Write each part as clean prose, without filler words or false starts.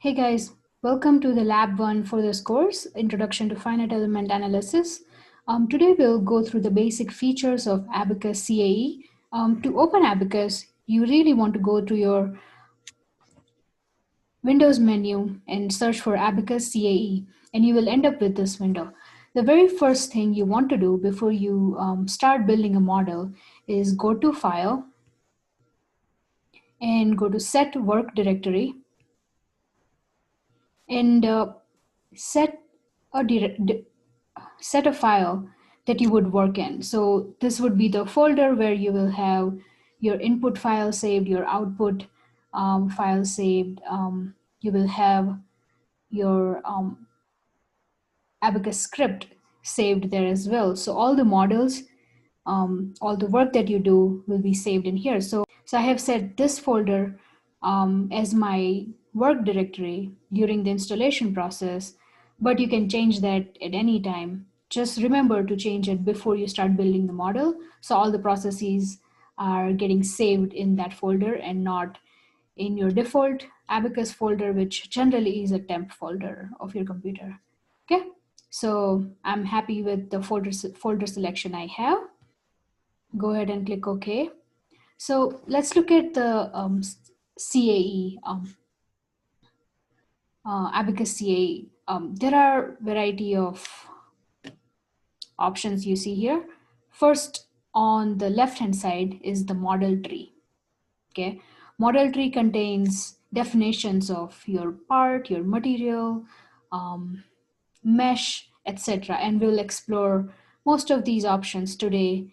Hey guys, welcome to the Lab 1 for this course, Introduction to Finite Element Analysis. Today we'll go through the basic features of Abaqus CAE. To open Abaqus, you really want to go to your Windows menu and search for Abaqus CAE, and you will end up with this window. The very first thing you want to do before you start building a model is go to File and go to Set Work Directory and set a file that you would work in. So this would be the folder where you will have your input file saved, your output file saved. You will have your Abaqus script saved there as well. So all the models, all the work that you do will be saved in here. So I have set this folder as my work directory during the installation process, but you can change that at any time. Just remember to change it before you start building the model, so all the processes are getting saved in that folder and not in your default Abaqus folder, which generally is a temp folder of your computer. Okay, so I'm happy with the folder selection I have. Go ahead and click OK. So let's look at the CAE, Abaqus CAE. There are a variety of options you see here. First, on the left-hand side is the model tree. Okay, model tree contains definitions of your part, your material, mesh, etc. And we'll explore most of these options today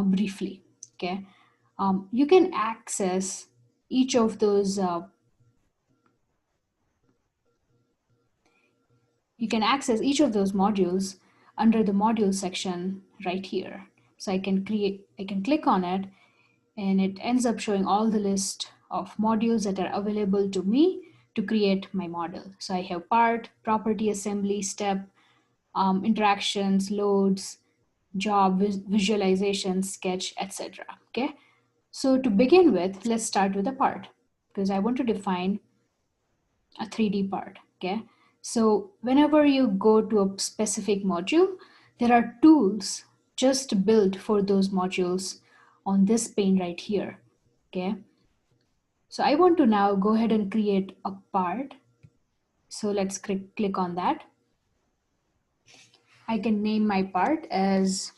briefly. Okay, you can access each of those modules under the module section right here. So I can click on it, and it ends up showing all the list of modules that are available to me to create my model. So I have part, property assembly, step, interactions, loads, job, visualization, sketch, etc. Okay, so to begin with, let's start with a part, because I want to define a 3D part. Okay, so whenever you go to a specific module, there are tools just built for those modules on this pane right here. Okay, so I want to now go ahead and create a part. So let's click on that. I can name my part as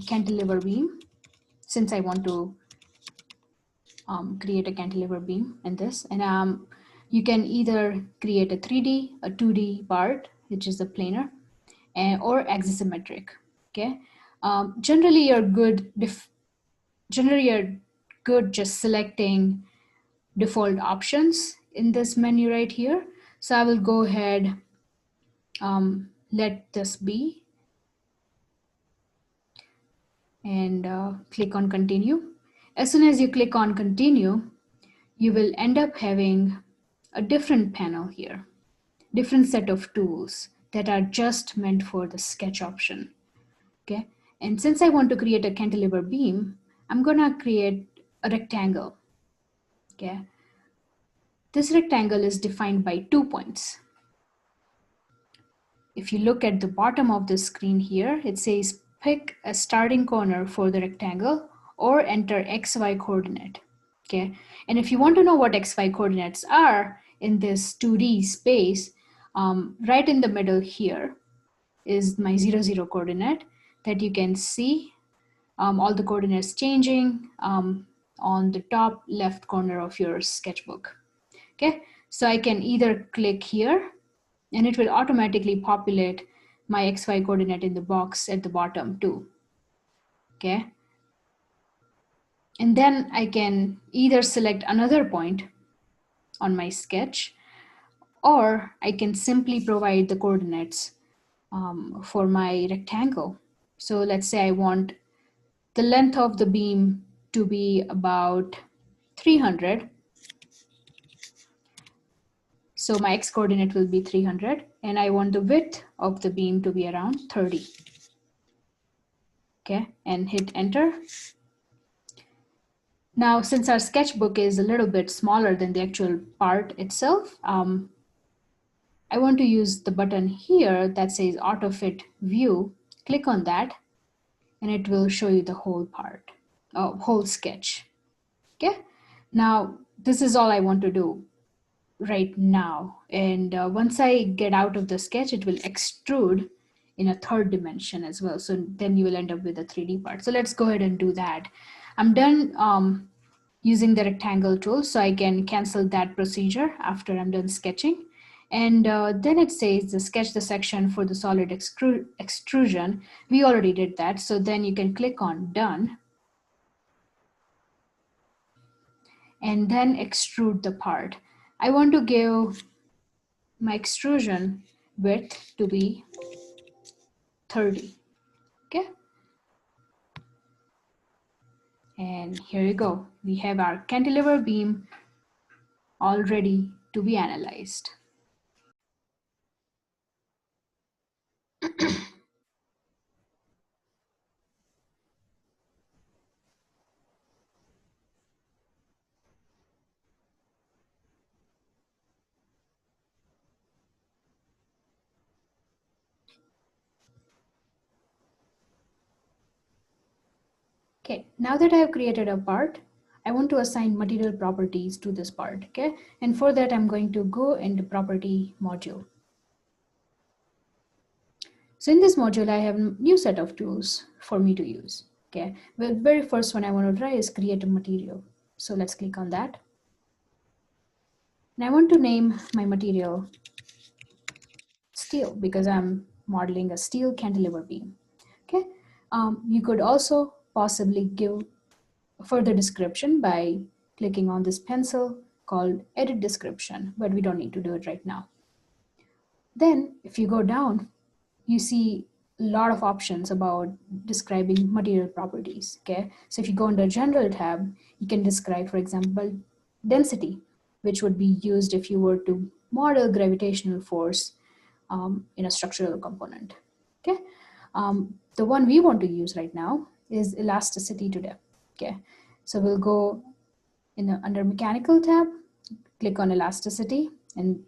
cantilever beam, since I want to create a cantilever beam in this. And you can either create a 3D, a 2D part, which is the planar, or axisymmetric. Okay, generally you're good just selecting default options in this menu right here. So I will go ahead, let this be, and click on continue. As soon as you click on continue, you will end up having a different panel here, different set of tools that are just meant for the sketch option. Okay, and since I want to create a cantilever beam, I'm gonna create a rectangle. Okay, this rectangle is defined by 2 points. If you look at the bottom of the screen here, it says pick a starting corner for the rectangle or enter XY coordinate. Okay, and if you want to know what XY coordinates are in this 2D space, right in the middle here is my 0, 0 coordinate that you can see all the coordinates changing on the top left corner of your sketchbook. Okay, so I can either click here and it will automatically populate my XY coordinate in the box at the bottom too. Okay, and then I can either select another point on my sketch, or I can simply provide the coordinates for my rectangle. So let's say I want the length of the beam to be about 300. So my X coordinate will be 300, and I want the width of the beam to be around 30. Okay, and hit enter. Now, since our sketchbook is a little bit smaller than the actual part itself, I want to use the button here that says Auto Fit View. Click on that, and it will show you the whole part, whole sketch. Okay. Now, this is all I want to do right now. And once I get out of the sketch, it will extrude in a third dimension as well. So then you will end up with a 3D part. So let's go ahead and do that. I'm done using the rectangle tool, so I can cancel that procedure after I'm done sketching. And then it says the sketch the section for the solid extrusion. We already did that. So then you can click on done and then extrude the part. I want to give my extrusion width to be 30. Okay. And here you go. We have our cantilever beam all ready to be analyzed. Okay, now that I have created a part, I want to assign material properties to this part, okay? And for that, I'm going to go into property module. So in this module, I have a new set of tools for me to use, okay? The very first one I want to try is create a material. So let's click on that. And I want to name my material steel because I'm modeling a steel cantilever beam, okay? You could also possibly give further description by clicking on this pencil called edit description, but we don't need to do it right now. Then if you go down, you see a lot of options about describing material properties, okay? So if you go under general tab, you can describe, for example, density, which would be used if you were to model gravitational force in a structural component, okay? The one we want to use right now is elasticity to depth, okay? So we'll go under mechanical tab, click on elasticity, and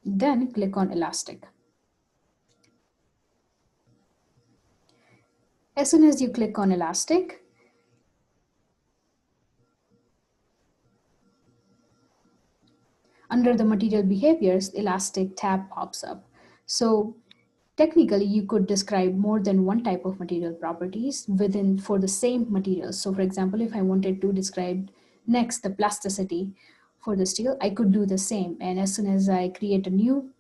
then click on elastic. As soon as you click on elastic, under the material behaviors, elastic tab pops up. So technically, you could describe more than one type of material properties for the same material. So for example, if I wanted to describe next the plasticity for the steel, I could do the same. And as soon as I create a new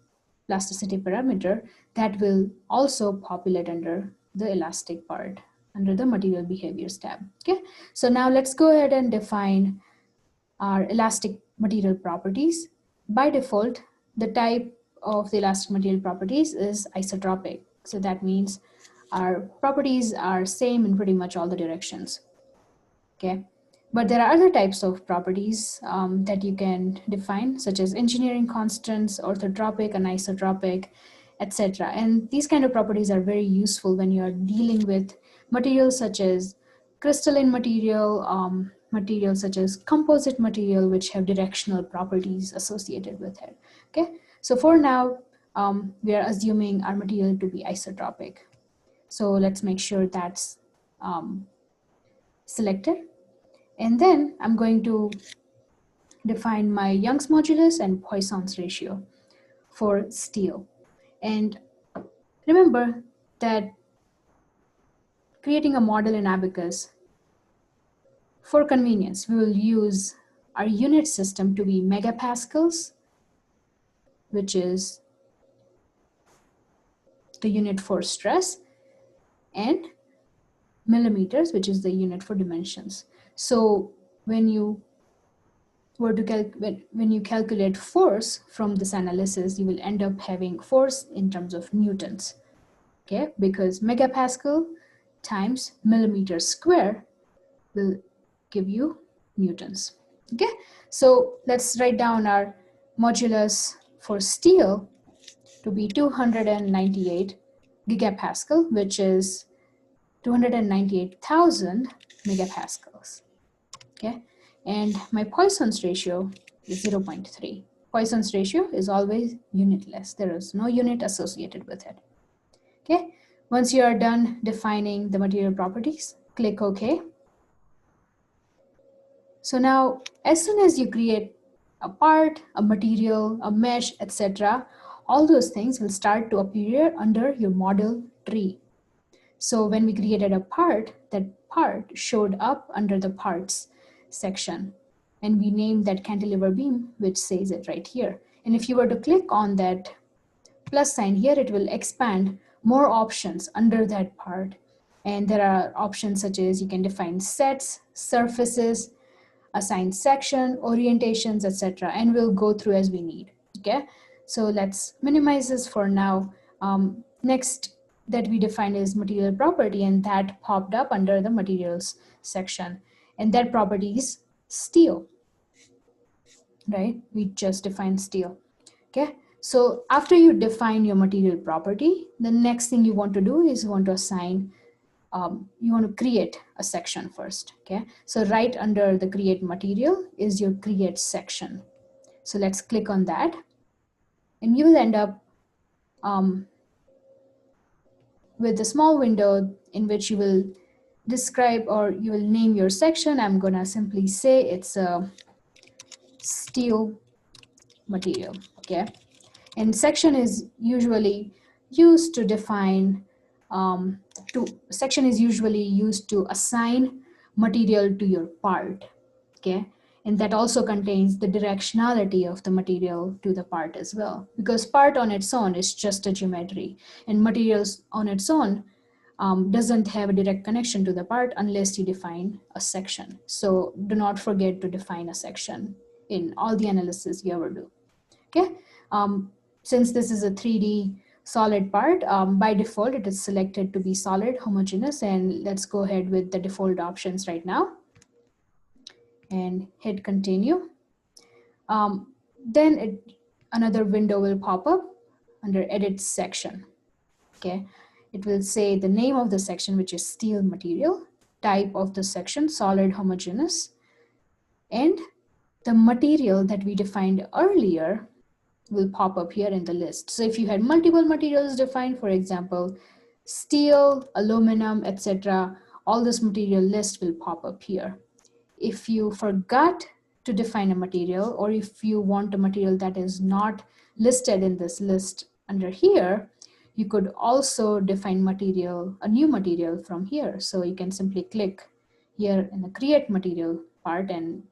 plasticity parameter, that will also populate under the elastic part, under the material behaviors tab. Okay, so now let's go ahead and define our elastic material properties. By default, the type of the elastic material properties is isotropic. So that means our properties are same in pretty much all the directions. Okay, but there are other types of properties that you can define, such as engineering constants, orthotropic, anisotropic, etc. And these kind of properties are very useful when you are dealing with materials such as crystalline material, materials such as composite material, which have directional properties associated with it. Okay, so for now, we are assuming our material to be isotropic. So let's make sure that's selected. And then I'm going to define my Young's modulus and Poisson's ratio for steel. And remember that creating a model in Abaqus, for convenience, we will use our unit system to be megapascals, which is the unit for stress, and millimeters, which is the unit for dimensions. So when you calculate force from this analysis, you will end up having force in terms of newtons, okay? Because megapascal times millimeter square will give you newtons, okay? So let's write down our modulus for steel to be 298 gigapascal, which is 298,000 megapascals. Okay, and my Poisson's ratio is 0.3. Poisson's ratio is always unitless. There is no unit associated with it. Okay, once you are done defining the material properties, click OK. So now, as soon as you create a part, a material, a mesh, etc., all those things will start to appear under your model tree. So when we created a part, that part showed up under the parts section. And we named that cantilever beam, which says it right here. And if you were to click on that plus sign here, it will expand more options under that part. And there are options such as you can define sets, surfaces, assign section, orientations, etc. And we'll go through as we need. Okay, so let's minimize this for now. Next that we define is material property, and that popped up under the materials section. And that property is steel, right? We just defined steel. Okay, so after you define your material property, the next thing you want to do is you want to assign you want to create a section first. Okay, so right under the create material is your create section. So let's click on that, and you will end up with a small window in which you will describe or you will name your section. I'm gonna simply say it's a steel material. Okay, and section is usually used to define section is usually used to assign material to your part. Okay, and that also contains the directionality of the material to the part as well, because part on its own is just a geometry, and materials on its own doesn't have a direct connection to the part unless you define a section. So do not forget to define a section in all the analysis you ever do. Okay, since this is a 3D solid part, by default it is selected to be solid homogeneous, and let's go ahead with the default options right now and hit continue. Then another window will pop up under edit section. Okay, it will say the name of the section, which is steel material, type of the section solid homogeneous, and the material that we defined earlier will pop up here in the list. So if you had multiple materials defined, for example, steel, aluminum, etc., all this material list will pop up here. If you forgot to define a material, or if you want a material that is not listed in this list under here, you could also define material, a new material from here. So you can simply click here in the create material part and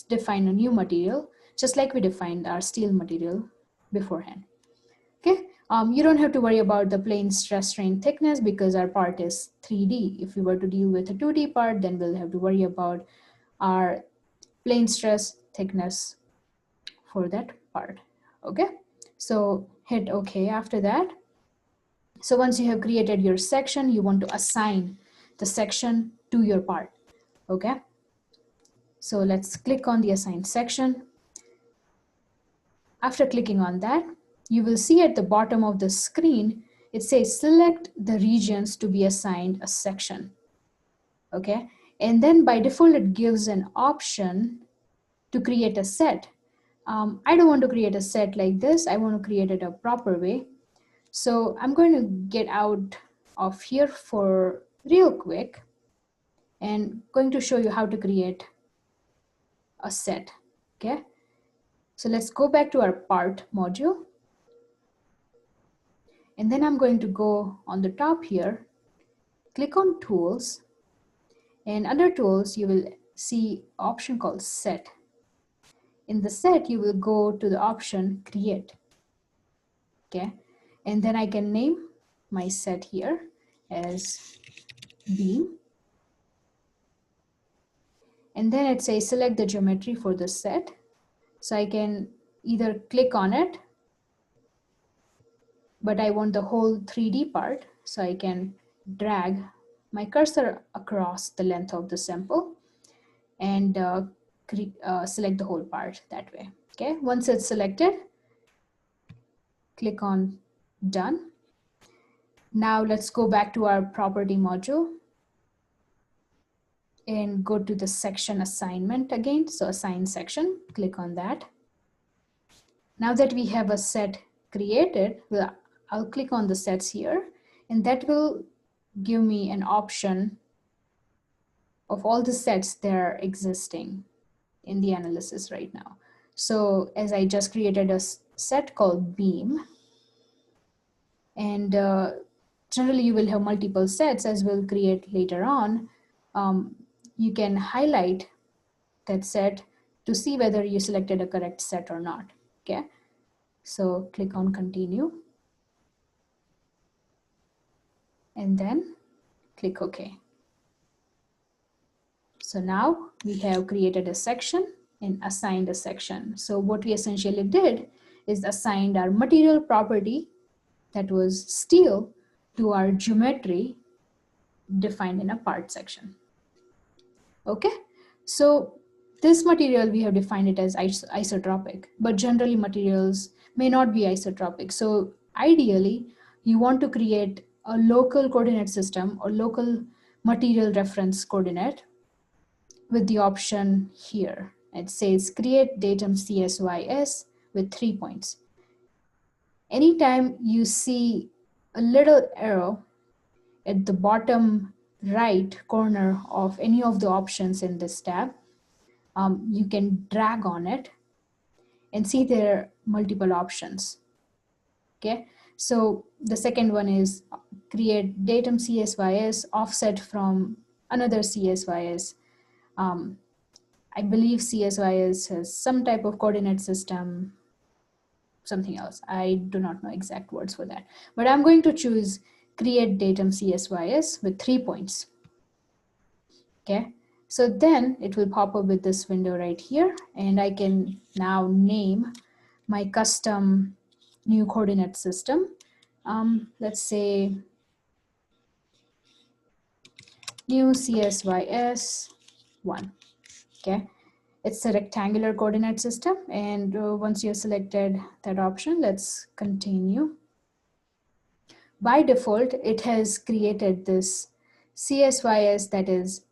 define a new material, just like we defined our steel material beforehand. Okay, you don't have to worry about the plane stress strain thickness because our part is 3D. If we were to deal with a 2D part, then we'll have to worry about our plane stress thickness for that part. Okay, so hit OK after that. So once you have created your section, you want to assign the section to your part. Okay, so let's click on the assign section. After clicking on that, you will see at the bottom of the screen, it says select the regions to be assigned a section. Okay, and then by default, it gives an option to create a set. I don't want to create a set like this. I want to create it a proper way. So I'm going to get out of here for real quick and going to show you how to create a set. Okay, so let's go back to our part module. And then I'm going to go on the top here, click on tools, and under tools, you will see option called set. In the set, you will go to the option create. Okay, and then I can name my set here as beam. And then it says select the geometry for the set. So I can either click on it, but I want the whole 3D part. So I can drag my cursor across the length of the sample and select the whole part that way. Okay, once it's selected, click on done. Now let's go back to our property module. and go to the section assignment again. So assign section, click on that. Now that we have a set created, I'll click on the sets here, and that will give me an option of all the sets that are existing in the analysis right now. So as I just created a set called beam, and generally you will have multiple sets as we'll create later on. You can highlight that set to see whether you selected a correct set or not. Okay, so click on continue and then click OK. So now we have created a section and assigned a section. So what we essentially did is assigned our material property, that was steel, to our geometry defined in a part section. Okay, so this material we have defined it as isotropic, but generally materials may not be isotropic. So ideally, you want to create a local coordinate system or local material reference coordinate with the option here. It says create datum CSYS with 3 points. Anytime you see a little arrow at the bottom right corner of any of the options in this tab, you can drag on it and see there are multiple options. Okay, so the second one is create datum CSYS offset from another CSYS. I believe CSYS has some type of coordinate system, something else. I do not know exact words for that, but I'm going to choose create datum CSYS with 3 points. Okay, so then it will pop up with this window right here, and I can now name my custom new coordinate system. Let's say new CSYS 1. Okay, it's a rectangular coordinate system, and once you've selected that option, let's continue. By default, it has created this CSYS that is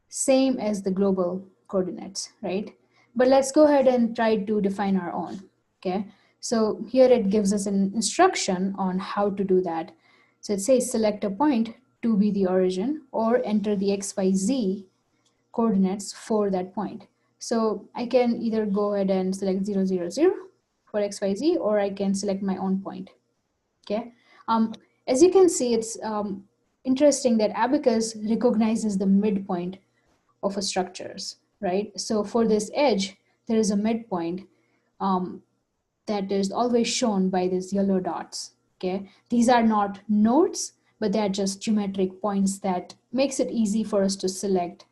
same as the global coordinates, right? But let's go ahead and try to define our own, okay? So here it gives us an instruction on how to do that. So it says select a point to be the origin or enter the XYZ coordinates for that point. So I can either go ahead and select 0, 0, 0 for XYZ, or I can select my own point, okay? As you can see, it's interesting that Abaqus recognizes the midpoint of a structures, right? So for this edge, there is a midpoint that is always shown by these yellow dots, okay? These are not nodes, but they are just geometric points that makes it easy for us to select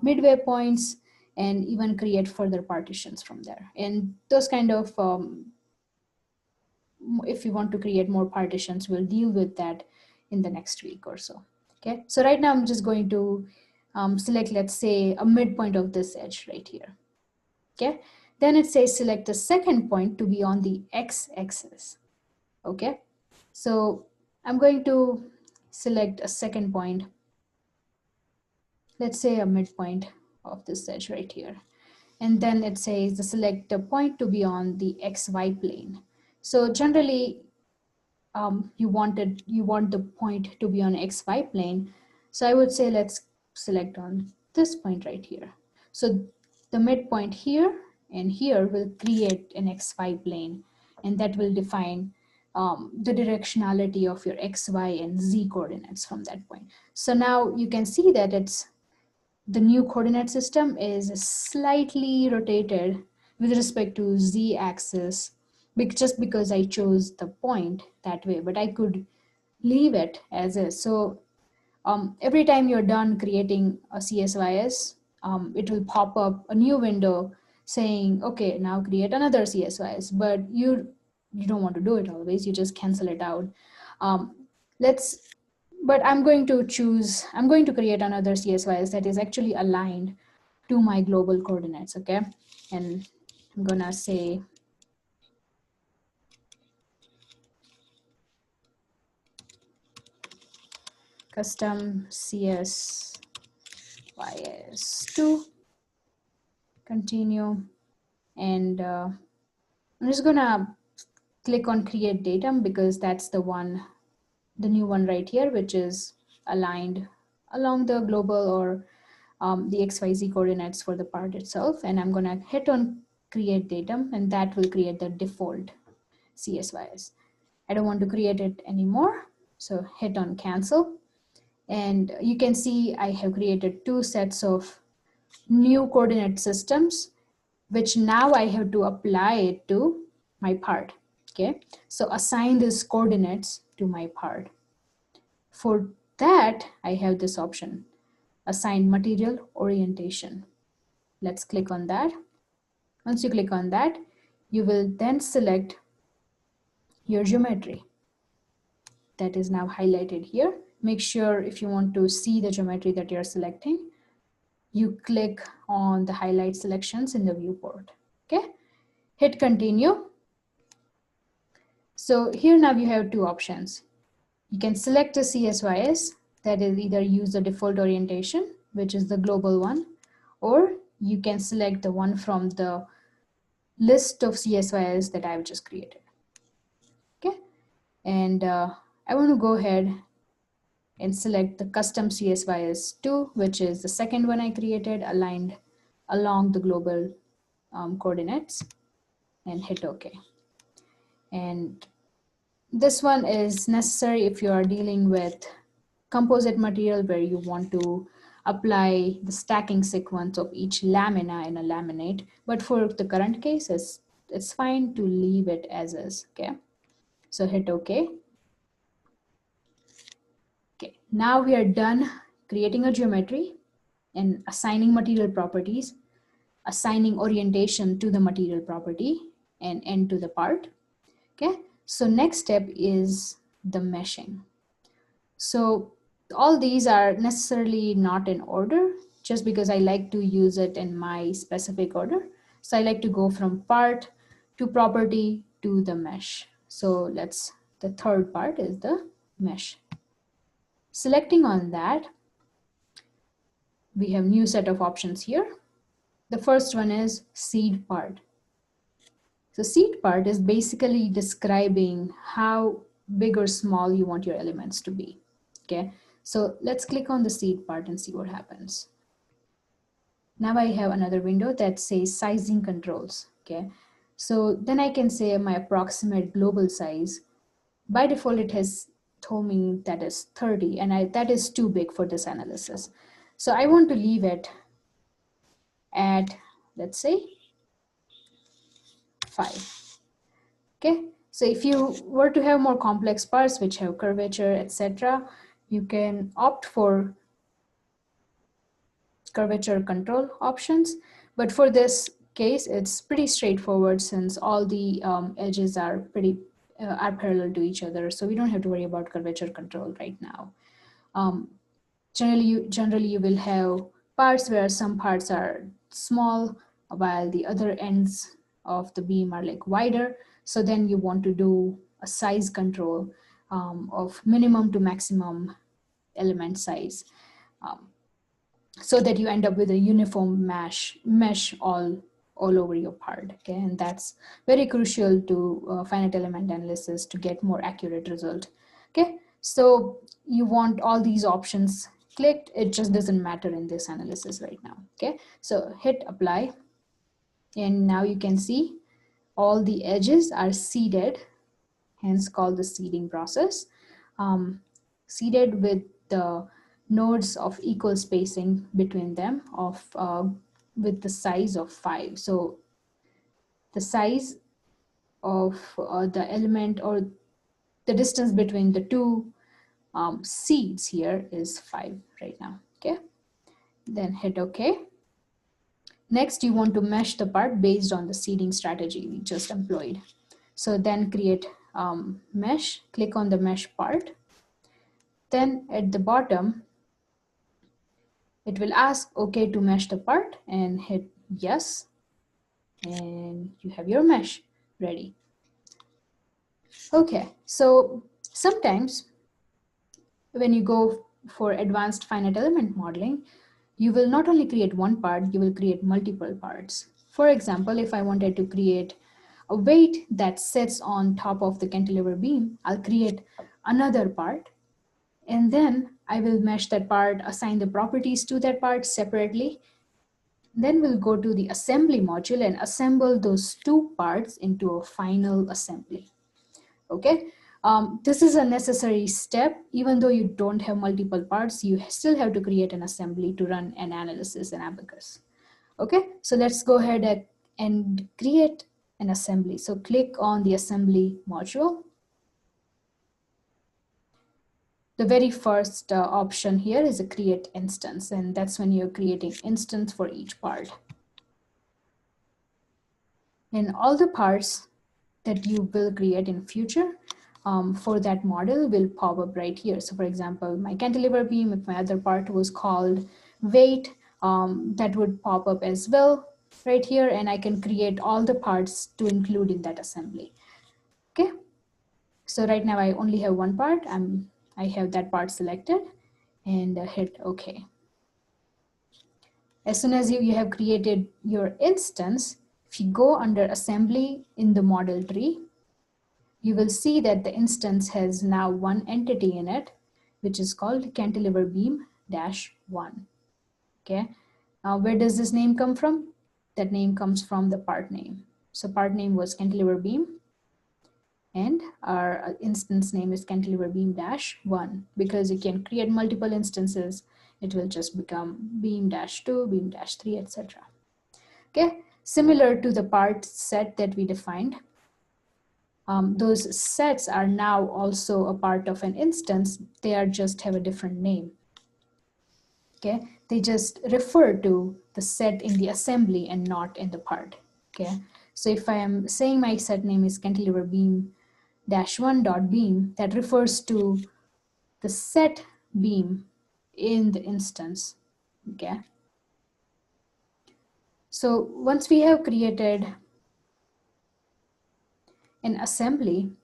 midway points and even create further partitions from there. And those kind of, if you want to create more partitions, we'll deal with that in the next week or so. Okay, so right now I'm just going to select, let's say, a midpoint of this edge right here. Okay, then it says select the second point to be on the x-axis. Okay, so I'm going to select a second point, let's say a midpoint of this edge right here. And then it says the select a point to be on the xy plane. So generally, you want the point to be on xy plane. So I would say let's select on this point right here. So the midpoint here and here will create an xy plane, and that will define the directionality of your x, y, and z coordinates from that point. So now you can see that the new coordinate system is slightly rotated with respect to z axis, just because I chose the point that way, but I could leave it as is. So every time you're done creating a CSYS, it will pop up a new window saying, okay, now create another CSYS, but you don't want to do it always, you just cancel it out. But I'm going to create another CSYS that is actually aligned to my global coordinates, okay? And I'm gonna say custom CS CSYS2, continue, and I'm just gonna click on create datum because that's the new one right here, which is aligned along the global or the XYZ coordinates for the part itself. And I'm gonna hit on create datum, and that will create the default CSYS. I don't want to create it anymore, so hit on cancel. And you can see I have created two sets of new coordinate systems, which now I have to apply it to my part. Okay, so assign these coordinates to my part. For that, I have this option, assign material orientation. Let's click on that. Once you click on that, you will then select your geometry that is now highlighted here. Make sure if you want to see the geometry that you're selecting, you click on the highlight selections in the viewport. Okay, hit continue. So here now you have two options. You can select a CSYS, that is either use the default orientation, which is the global one, or you can select the one from the list of CSYS that I've just created. Okay, and I want to go ahead and select the custom CSYS2, which is the second one I created, aligned along the global coordinates, and hit OK. And this one is necessary if you are dealing with composite material where you want to apply the stacking sequence of each lamina in a laminate. But for the current case, it's fine to leave it as is. Okay, so hit OK. Okay, now we are done creating a geometry and assigning material properties, assigning orientation to the material property, and end to the part. Okay, so next step is the meshing. So all these are necessarily not in order, just because I like to use it in my specific order. So I like to go from part to property to the mesh. So the third part is the mesh. Selecting on that, we have new set of options here. The first one is seed part. So seed part is basically describing how big or small you want your elements to be. Okay, so let's click on the seed part and see what happens. Now I have another window that says sizing controls. Okay, so then I can say my approximate global size. By default, it has told me that is 30, and that is too big for this analysis. So I want to leave it at, let's say, 5. Okay, so if you were to have more complex parts which have curvature, etc., you can opt for curvature control options. But for this case, it's pretty straightforward since all the edges are are parallel to each other. So we don't have to worry about curvature control right now. Generally, you will have parts where some parts are small while the other ends of the beam are like wider. So then you want to do a size control of minimum to maximum element size, so that you end up with a uniform mesh all over your part. Okay, and that's very crucial to finite element analysis to get more accurate result. Okay, so you want all these options clicked. It just doesn't matter in this analysis right now. Okay, so hit apply, and now you can see all the edges are seeded, hence called the seeding process. Seeded with the nodes of equal spacing between them with the size of 5. So the size of the element, or the distance between the two seeds here, is 5 right now. Okay, then hit OK. Next, you want to mesh the part based on the seeding strategy we just employed. So then create mesh, click on the mesh part. Then at the bottom, it will ask OK to mesh the part, and hit yes. And you have your mesh ready. Okay, so sometimes when you go for advanced finite element modeling, you will not only create one part, you will create multiple parts. For example, if I wanted to create a weight that sits on top of the cantilever beam, I'll create another part, and then I will mesh that part, assign the properties to that part separately. Then we'll go to the assembly module and assemble those two parts into a final assembly. Okay, this is a necessary step. Even though you don't have multiple parts, you still have to create an assembly to run an analysis in Abaqus. Okay, so let's go ahead and create an assembly. So click on the assembly module. The very first option here is a create instance, and that's when you're creating instance for each part. And all the parts that you will create in future for that model will pop up right here. So for example, my cantilever beam, if my other part was called weight, that would pop up as well right here, and I can create all the parts to include in that assembly. Okay, so right now I only have one part. I have that part selected and hit OK. As soon as you have created your instance, if you go under assembly in the model tree, you will see that the instance has now one entity in it, which is called cantilever beam -1. Okay, now where does this name come from? That name comes from the part name. So part name was cantilever beam, and our instance name is cantilever beam -1. Because you can create multiple instances, it will just become beam -2, beam -3, etc. Okay, similar to the part set that we defined. Those sets are now also a part of an instance. They are just have a different name. Okay, they just refer to the set in the assembly and not in the part. Okay, so if I am saying my set name is cantilever beam -1.beam, that refers to the set beam in the instance. Okay, so once we have created an assembly,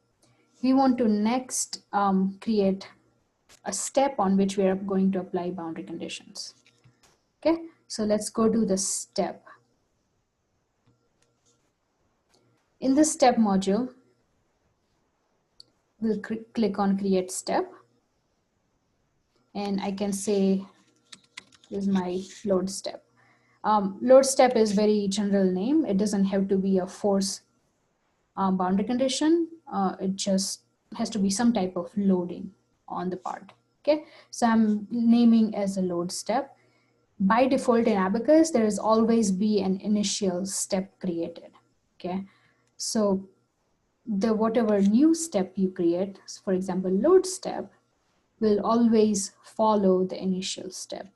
we want to next create a step on which we are going to apply boundary conditions. Okay, so let's go to the step. In the step module, we'll click on create step, and I can say this is my load step. Load step is very general name. It doesn't have to be a force boundary condition. It just has to be some type of loading on the part. Okay, so I'm naming as a load step. By default in Abaqus, there is always be an initial step created. Okay, so the whatever new step you create, for example, load step, will always follow the initial step.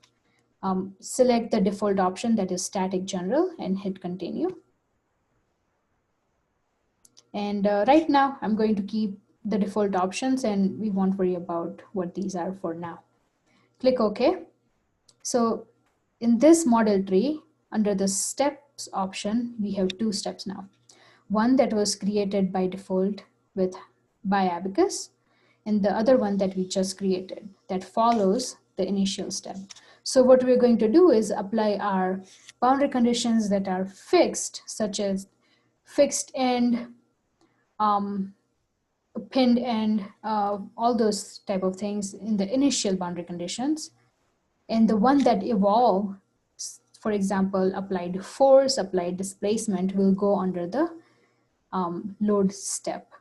Select the default option, that is static general, and hit continue. And right now I'm going to keep the default options, and we won't worry about what these are for now. Click OK. So in this model tree, under the steps option, we have two steps now. One that was created by default by Abaqus, and the other one that we just created that follows the initial step. So what we're going to do is apply our boundary conditions that are fixed, such as fixed end, pinned end, all those type of things in the initial boundary conditions. And the one that evolve, for example, applied force, applied displacement, will go under the load step.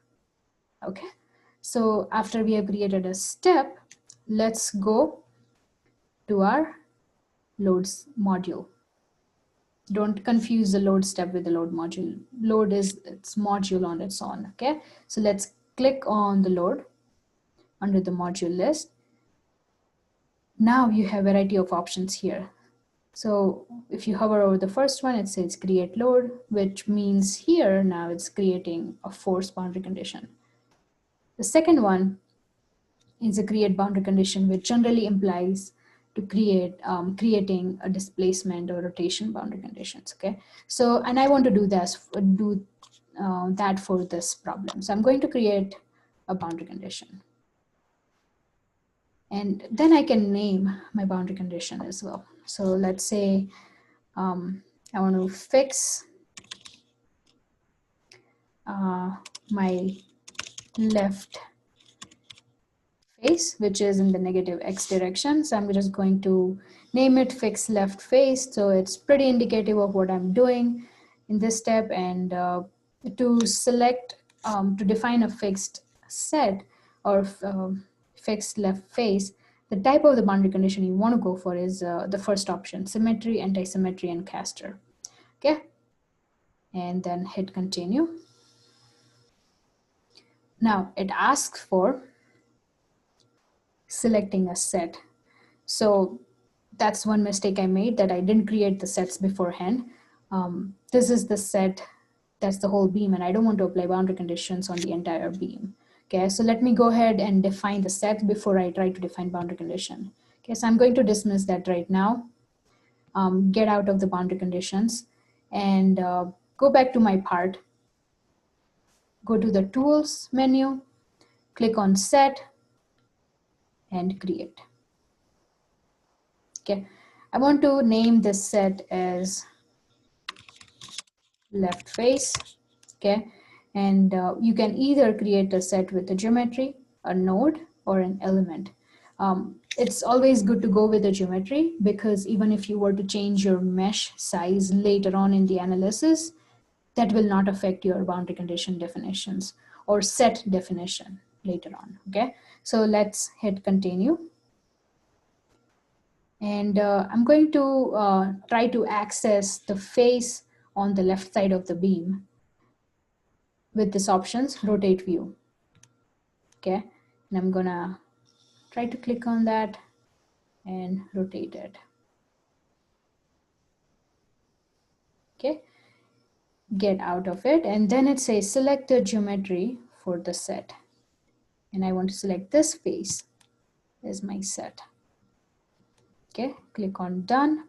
Okay, so after we have created a step, let's go to our loads module. Don't confuse the load step with the load module. Load is its module on its own. Okay, so let's click on the load under the module list. Now you have a variety of options here. So if you hover over the first one, it says create load, which means here now it's creating a force boundary condition. The second one is a create boundary condition, which generally implies to creating a displacement or rotation boundary conditions. Okay, so and I want to do that for this problem. So I'm going to create a boundary condition. And then I can name my boundary condition as well. So let's say I want to fix my left face, which is in the negative x direction. So I'm just going to name it fix left face. So it's pretty indicative of what I'm doing in this step. And to select, to define a fixed set or fixed left face, the type of the boundary condition you want to go for is the first option, symmetry, anti-symmetry, and caster. Okay. And then hit continue. Now it asks for selecting a set. So that's one mistake I made, that I didn't create the sets beforehand. This is the set, that's the whole beam, and I don't want to apply boundary conditions on the entire beam. Okay, so let me go ahead and define the set before I try to define boundary condition. Okay, so I'm going to dismiss that right now. Get out of the boundary conditions and go back to my part. Go to the tools menu, click on set and create. Okay, I want to name this set as left face. Okay, and you can either create a set with a geometry, a node, or an element. It's always good to go with a geometry, because even if you were to change your mesh size later on in the analysis, that will not affect your boundary condition definitions or set definition later on. Okay, so let's hit continue. And I'm going to try to access the face on the left side of the beam with this options, rotate view. Okay, and I'm gonna try to click on that and rotate it. Okay, get out of it, and then it says select a geometry for the set, and I want to select this face as my set. Okay, click on done.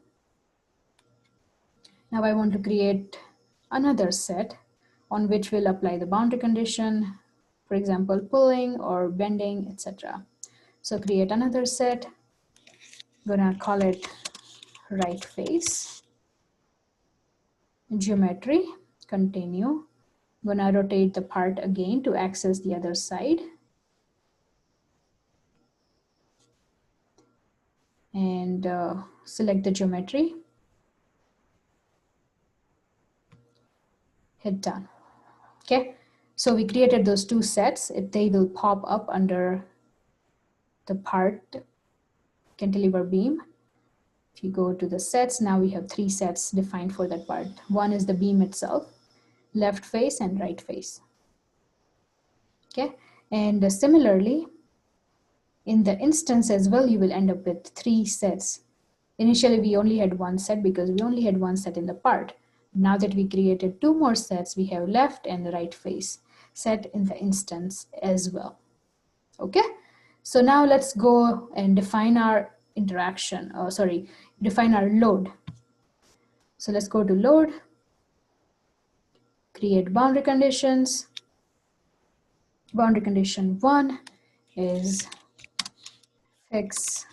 Now I want to create another set on which will apply the boundary condition, for example, pulling or bending, etc. So create another set. I'm gonna call it right face. Geometry, continue. I'm gonna rotate the part again to access the other side. And select the geometry. Hit done. Okay, so we created those two sets. They will pop up under the part cantilever beam. If you go to the sets, now we have three sets defined for that part. One is the beam itself, left face and right face. Okay, and similarly, in the instance as well, you will end up with three sets. Initially, we only had one set because we only had one set in the part. Now that we created two more sets, we have left and right face set in the instance as well. Okay, so now let's go and define our interaction, define our load. So let's go to load, create boundary conditions. Boundary condition 1 is fix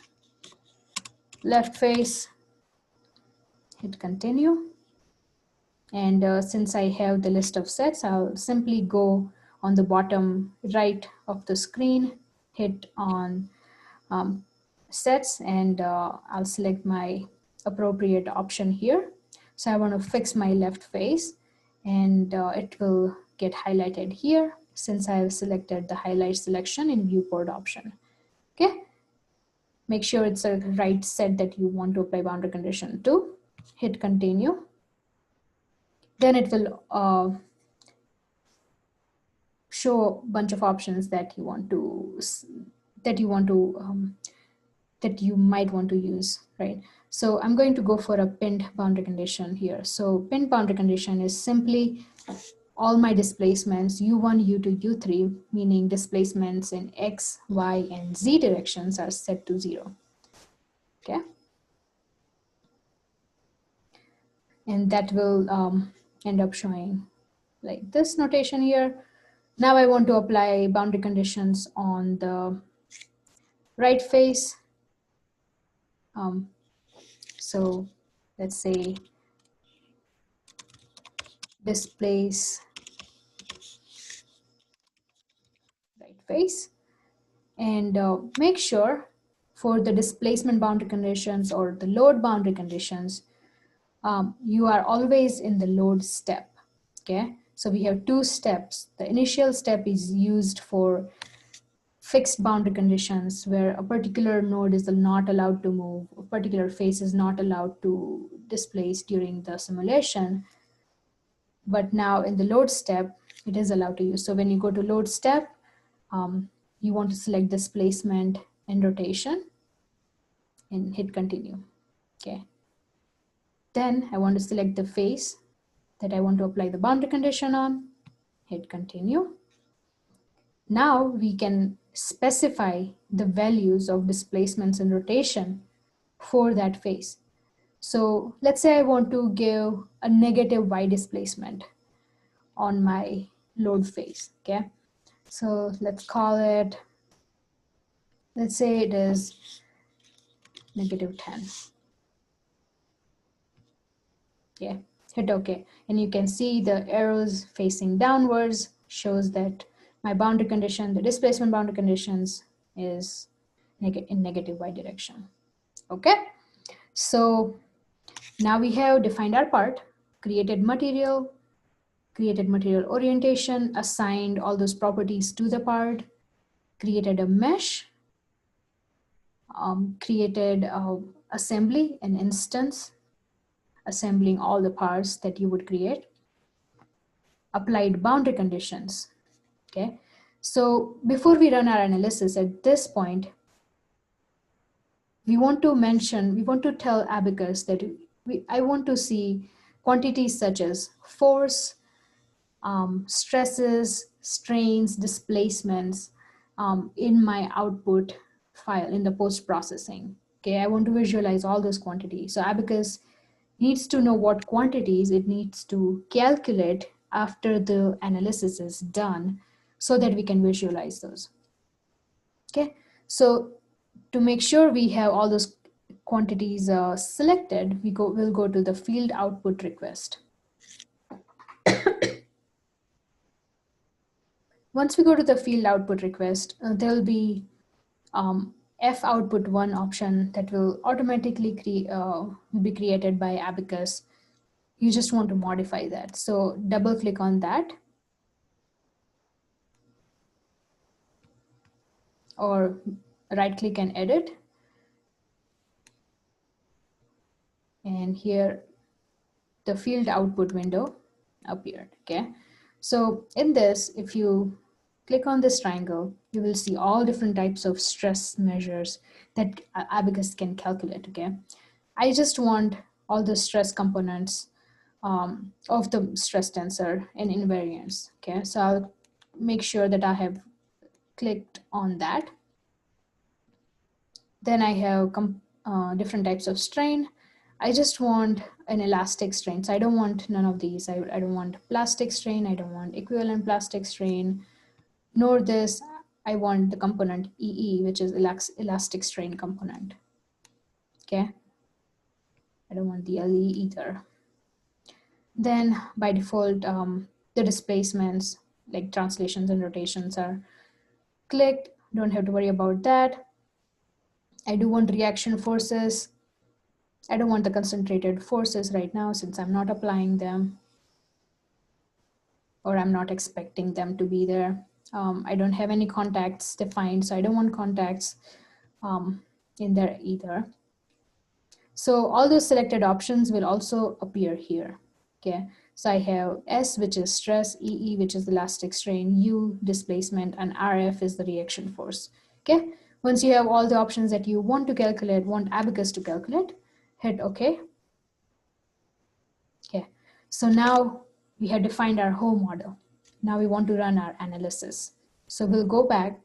left face, hit continue. And since I have the list of sets, I'll simply go on the bottom right of the screen, hit on sets, and I'll select my appropriate option here. So I want to fix my left face, and it will get highlighted here since I have selected the highlight selection in viewport option. Okay, make sure it's a right set that you want to apply boundary condition to. Hit continue. Then it will show a bunch of options that you might want to use, right? So I'm going to go for a pinned boundary condition here. So pinned boundary condition is simply all my displacements u1, u2, u3, meaning displacements in x, y, and z directions are set to 0. Okay, and that will end up showing like this notation here. Now I want to apply boundary conditions on the right face. So let's say displace right face, and make sure for the displacement boundary conditions or the load boundary conditions, you are always in the load step. Okay, so we have two steps. The initial step is used for fixed boundary conditions where a particular node is not allowed to move, a particular face is not allowed to displace during the simulation. But now in the load step, it is allowed to use. So when you go to load step, you want to select displacement and rotation and hit continue. Okay. Then I want to select the face that I want to apply the boundary condition on, hit continue. Now we can specify the values of displacements and rotation for that face. So let's say I want to give a negative y displacement on my load face. Okay, so let's call it, let's say it is -10. Yeah, hit OK. And you can see the arrows facing downwards shows that my boundary condition, the displacement boundary conditions, is in negative y direction. Okay, so now we have defined our part, created material orientation, assigned all those properties to the part, created a mesh, created assembly, an instance, assembling all the parts that you would create, applied boundary conditions. Okay, so before we run our analysis at this point, we want to tell Abaqus that I want to see quantities such as force, stresses, strains, displacements in my output file in the post-processing. Okay, I want to visualize all those quantities. So Abaqus needs to know what quantities it needs to calculate after the analysis is done so that we can visualize those. Okay, so to make sure we have all those quantities selected, we'll go to the field output request. Once we go to the field output request, there'll be F output 1 option that will automatically be created by Abaqus. You just want to modify that. So double click on that, or right click and edit. And here the field output window appeared. Okay, so in this, if you click on this triangle, you will see all different types of stress measures that Abaqus can calculate. Okay, I just want all the stress components of the stress tensor and invariance. Okay, so I'll make sure that I have clicked on that. Then I have different types of strain. I just want an elastic strain. So I don't want none of these. I don't want plastic strain. I don't want equivalent plastic strain, nor this. I want the component EE, which is elastic strain component. Okay. I don't want the LE either. Then by default, the displacements like translations and rotations are clicked. Don't have to worry about that. I do want reaction forces. I don't want the concentrated forces right now since I'm not applying them, or I'm not expecting them to be there. I don't have any contacts defined, so I don't want contacts in there either. So all those selected options will also appear here. Okay, so I have S, which is stress, EE, which is elastic strain, U, displacement, and RF is the reaction force. Okay, once you have all the options that you want to calculate, want Abaqus to calculate, hit OK. Okay, so now we have defined our whole model. Now we want to run our analysis. So we'll go back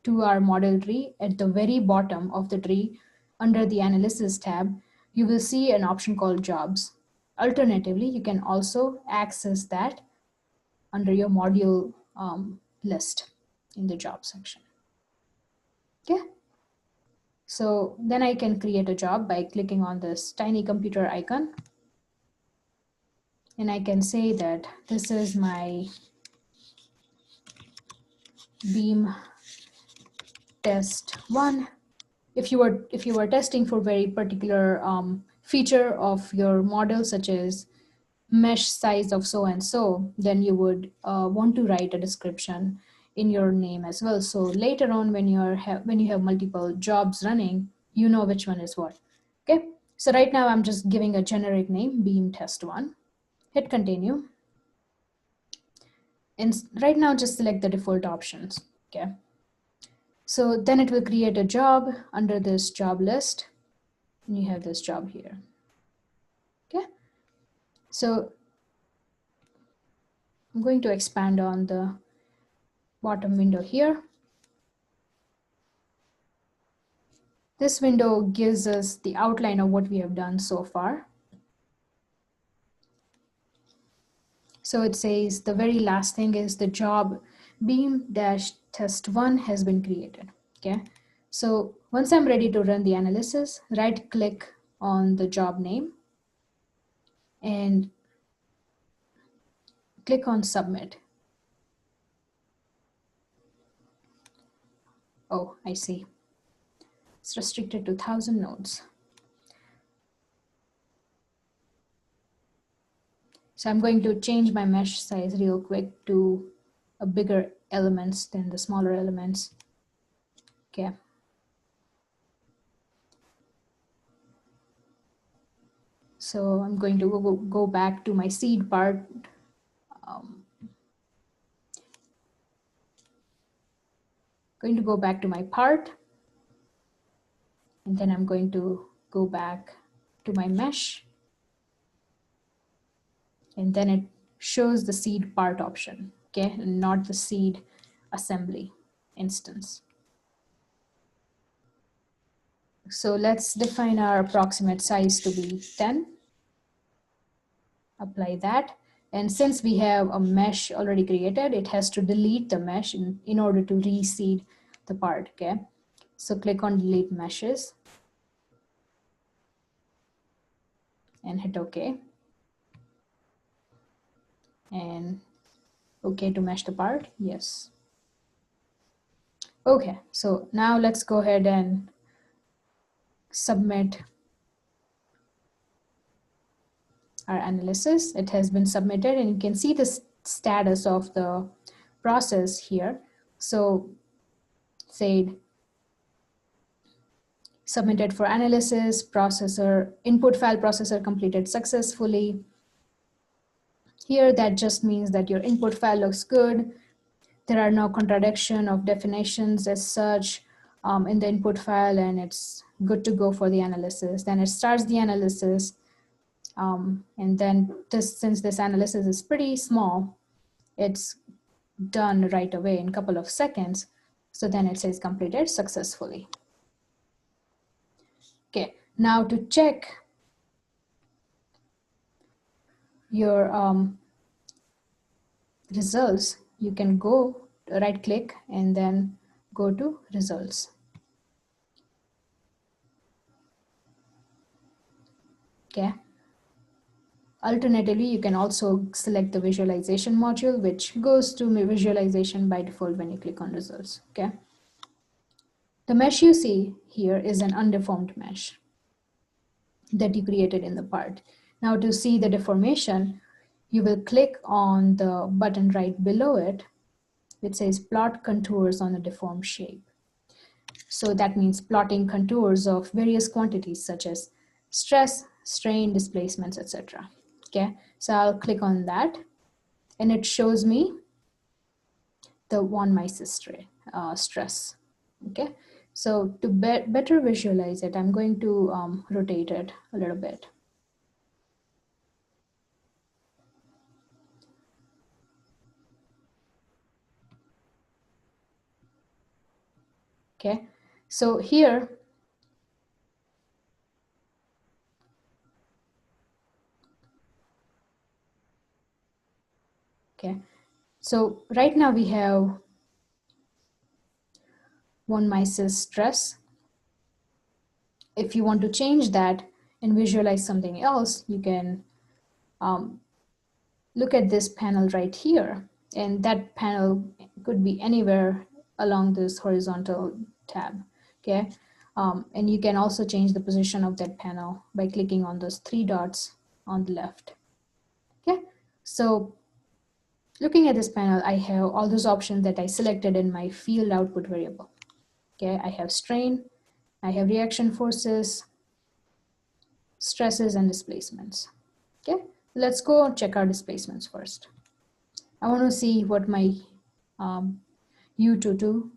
to our model tree. At the very bottom of the tree, under the analysis tab, you will see an option called jobs. Alternatively, you can also access that under your module list in the job section. Okay, So then I can create a job by clicking on this tiny computer icon. And I can say that this is my beam test 1. If you were testing for very particular feature of your model, such as mesh size of so and so, then you would want to write a description in your name as well. So later on, when when you have multiple jobs running, you know which one is what. Okay. So right now I'm just giving a generic name, beam test 1. Hit continue. And right now just select the default options. Okay. So then it will create a job under this job list. And you have this job here. Okay. So I'm going to expand on the bottom window here. This window gives us the outline of what we have done so far. So it says the very last thing is the job beam-test1 has been created. Okay. So once I'm ready to run the analysis, right click on the job name and click on submit. Oh, I see. It's restricted to 1,000 nodes. So I'm going to change my mesh size real quick to a bigger elements than the smaller elements. Okay. So I'm going to go back to my seed part. Going to go back to my part. And then I'm going to go back to my mesh. And then it shows the seed part option, okay, and not the seed assembly instance. So let's define our approximate size to be 10. Apply that. And since we have a mesh already created, it has to delete the mesh in order to reseed the part, okay? So click on delete meshes and hit OK. And OK to mesh the part, yes. Okay, so now let's go ahead and submit our analysis. It has been submitted and you can see the status of the process here. So say submitted for analysis, processor, input file processor completed successfully. Here that just means that your input file looks good. There are no contradiction of definitions as such in the input file, and it's good to go for the analysis. Then it starts the analysis. And then since this analysis is pretty small, it's done right away in a couple of seconds. So then it says completed successfully. Okay, now to check your results, you can go right click and then go to results. Okay. Alternatively, you can also select the visualization module, which goes to visualization by default when you click on results. Okay. The mesh you see here is an undeformed mesh that you created in the part. Now to see the deformation, you will click on the button right below it, which says plot contours on a deformed shape. So that means plotting contours of various quantities such as stress, strain, displacements, etc. Okay, so I'll click on that and it shows me the one Mises stress. Okay, so to better visualize it, I'm going to rotate it a little bit. Okay, so here, okay, so right now we have one Mises stress if you want to change that and visualize something else, you can look at this panel right here. And that panel could be anywhere along this horizontal tab, okay? And you can also change the position of that panel by clicking on those three dots on the left, okay? So looking at this panel, I have all those options that I selected in my field output variable, okay? I have strain, I have reaction forces, stresses, and displacements, okay? Let's go check our displacements first. I want to see what my U22,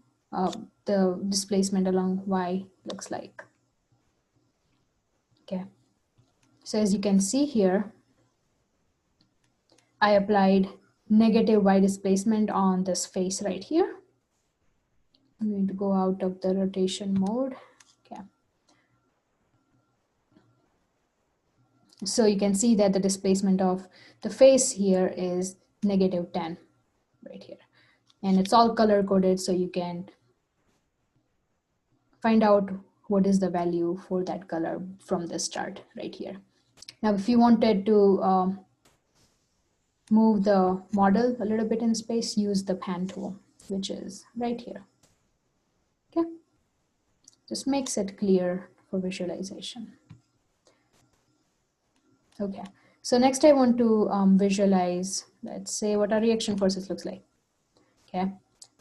the displacement along Y looks like. Okay, so as you can see here, I applied negative Y displacement on this face right here. I'm going to go out of the rotation mode. Okay, so you can see that the displacement of the face here is -10 right here, and it's all color coded, so you can find out what is the value for that color from this chart right here. Now, if you wanted to move the model a little bit in space, use the pan tool, which is right here. Okay, just makes it clear for visualization. Okay, so next I want to visualize, let's say, what our reaction forces looks like. Okay,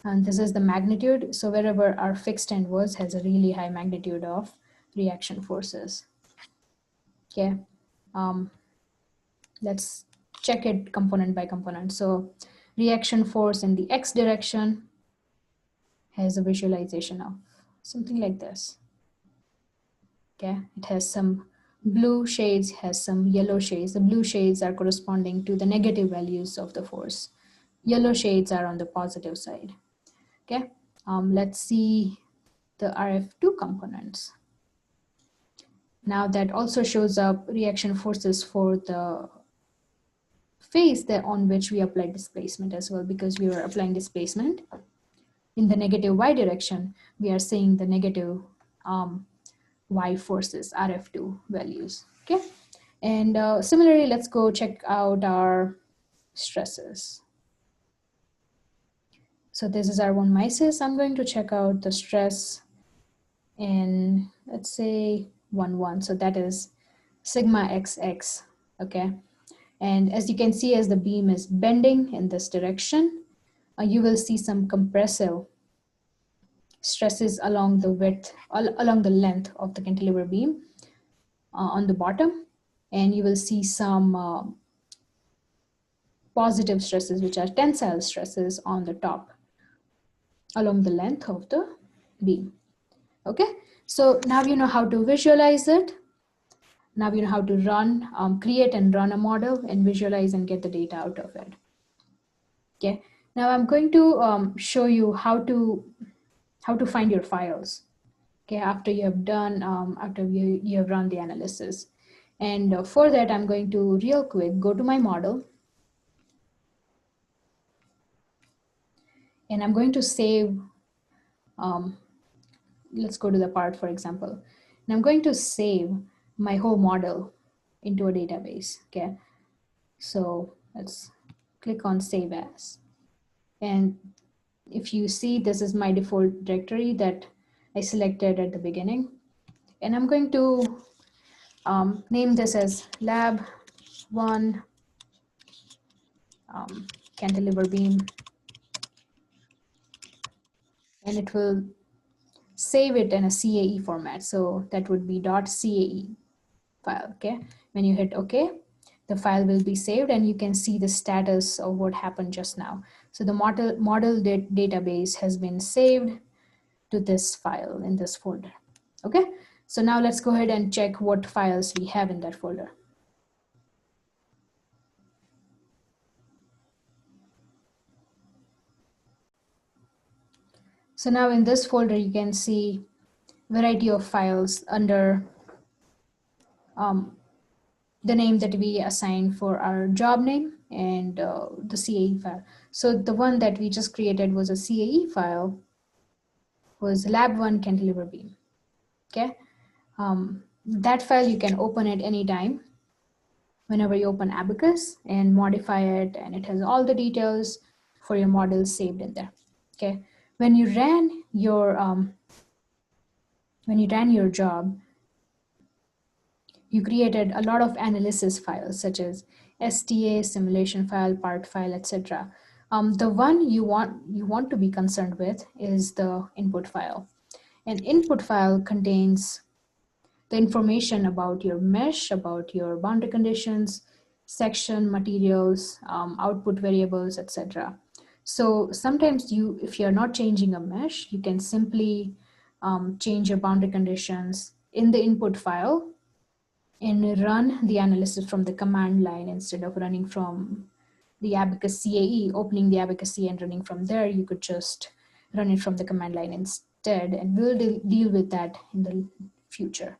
and this is the magnitude. So wherever our fixed end was has a really high magnitude of reaction forces. Okay, let's check it component by component. So reaction force in the X direction has a visualization of something like this. Okay, it has some blue shades, has some yellow shades. The blue shades are corresponding to the negative values of the force. Yellow shades are on the positive side. Okay, let's see the RF2 components. Now that also shows up reaction forces for the face that on which we applied displacement as well, because we were applying displacement in the negative Y direction. We are seeing the negative Y forces, RF2 values, okay? And similarly, let's go check out our stresses. So this is our one MISIS. I'm going to check out the stress in, let's say, 1,1. So that is sigma XX, okay? And as you can see, as the beam is bending in this direction, you will see some compressive stresses along the width, along the length of the cantilever beam on the bottom. And you will see some positive stresses, which are tensile stresses on the top along the length of the beam. Okay, so now you know how to visualize it. Now you know how to run, create and run a model and visualize and get the data out of it. Okay, now I'm going to show you how to find your files. Okay, after you have done, after you have run the analysis. And for that, I'm going to real quick go to my model. And I'm going to save, let's go to the part, for example. And I'm going to save my whole model into a database, okay? So let's click on Save As. And if you see, this is my default directory that I selected at the beginning. And I'm going to name this as Lab 1 cantilever beam. And it will save it in a CAE format. So that would be .cae file, okay? When you hit OK, the file will be saved and you can see the status of what happened just now. So the model database has been saved to this file in this folder, okay? So now let's go ahead and check what files we have in that folder. So now in this folder, you can see variety of files under the name that we assign for our job name and the CAE file. So the one that we just created was a CAE file, was Lab 1 cantilever beam, okay? That file you can open at any time whenever you open Abaqus and modify it, and it has all the details for your models saved in there. Okay, when you ran your job, you created a lot of analysis files such as STA, simulation file, part file, etc. The one you want to be concerned with is the input file. An input file contains the information about your mesh, about your boundary conditions, section, materials, output variables, etc. So sometimes if you're not changing a mesh, you can simply change your boundary conditions in the input file and run the analysis from the command line instead of running from the Abaqus CAE, opening the Abaqus CAE and running from there. You could just run it from the command line instead, and we'll deal with that in the future.